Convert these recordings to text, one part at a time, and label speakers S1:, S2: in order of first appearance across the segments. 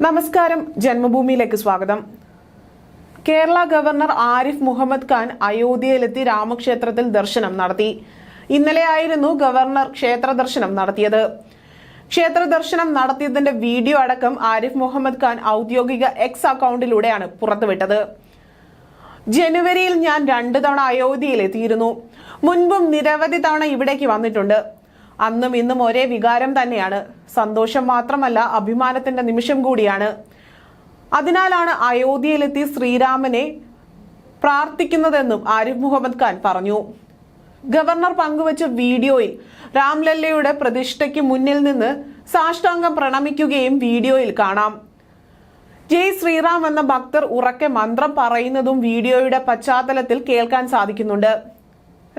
S1: നമസ്കാരം, ജന്മഭൂമിയിലേക്ക് സ്വാഗതം. കേരള ഗവർണർ ആരിഫ് മുഹമ്മദ് ഖാൻ അയോധ്യയിലെത്തി രാമക്ഷേത്രത്തിൽ ദർശനം നടത്തി. ഇന്നലെയായിരുന്നു ഗവർണർ ക്ഷേത്ര ദർശനം നടത്തിയത്. ക്ഷേത്ര ദർശനം നടത്തിയതിന്റെ വീഡിയോ അടക്കം ആരിഫ് മുഹമ്മദ് ഖാൻ ഔദ്യോഗിക എക്സ് അക്കൗണ്ടിലൂടെയാണ് പുറത്തുവിട്ടത്. ജനുവരിയിൽ ഞാൻ 2 തവണ അയോധ്യയിലെത്തിയിരുന്നു. മുൻപും നിരവധി തവണ ഇവിടേക്ക് വന്നിട്ടുണ്ട്. അന്നും ഇന്നും ഒരേ വികാരം തന്നെയാണ്. സന്തോഷം മാത്രമല്ല, അഭിമാനത്തിന്റെ നിമിഷം കൂടിയാണ്. അതിനാലാണ് അയോധ്യയിലെത്തി ശ്രീരാമനെ പ്രാർത്ഥിക്കുന്നതെന്നും ആരിഫ് മുഹമ്മദ് ഖാൻ പറഞ്ഞു. ഗവർണർ പങ്കുവച്ച വീഡിയോയിൽ രാംലല്ലയുടെ പ്രതിഷ്ഠയ്ക്ക് മുന്നിൽ നിന്ന് സാഷ്ടാംഗം പ്രണമിക്കുകയും വീഡിയോയിൽ കാണാം. ജയ് ശ്രീറാം എന്ന ഭക്തർ ഉറക്കെ മന്ത്രം പറയുന്നതും വീഡിയോയുടെ പശ്ചാത്തലത്തിൽ കേൾക്കാൻ സാധിക്കുന്നുണ്ട്.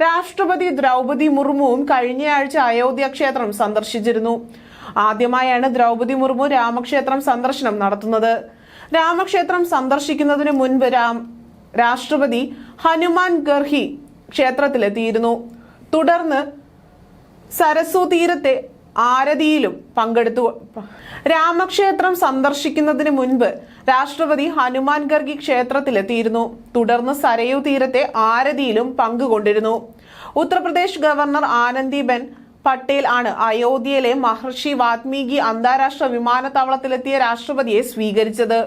S1: രാഷ്ട്രപതി ദ്രൗപദി മുർമുവും കഴിഞ്ഞയാഴ്ച അയോധ്യ ക്ഷേത്രം സന്ദർശിച്ചിരുന്നു. ആദ്യമായാണ് ദ്രൗപദി മുർമു രാമക്ഷേത്രം സന്ദർശനം നടത്തുന്നത്. രാമക്ഷേത്രം സന്ദർശിക്കുന്നതിന് മുൻപ് രാഷ്ട്രപതി ഹനുമാൻ ഗർഹി ക്ഷേത്രത്തിലെത്തിയിരുന്നു. തുടർന്ന് സരസു തീരത്തെ ആരതിയിലും പങ്കെടുത്തു. രാമക്ഷേത്രം സന്ദർശിക്കുന്നതിന് മുൻപ് രാഷ്ട്രപതി ഹനുമാൻ ഗർഗി ക്ഷേത്രത്തിലെത്തിയിരുന്നു. തുടർന്ന് സരയൂ തീരത്തെ ആരതിയിലും പങ്കുകൊണ്ടിരുന്നു. ഉത്തർപ്രദേശ് ഗവർണർ ആനന്ദിബെൻ പട്ടേൽ ആണ് അയോധ്യയിലെ മഹർഷി വാത്മീകി അന്താരാഷ്ട്ര വിമാനത്താവളത്തിലെത്തിയ രാഷ്ട്രപതിയെ സ്വീകരിച്ചത്.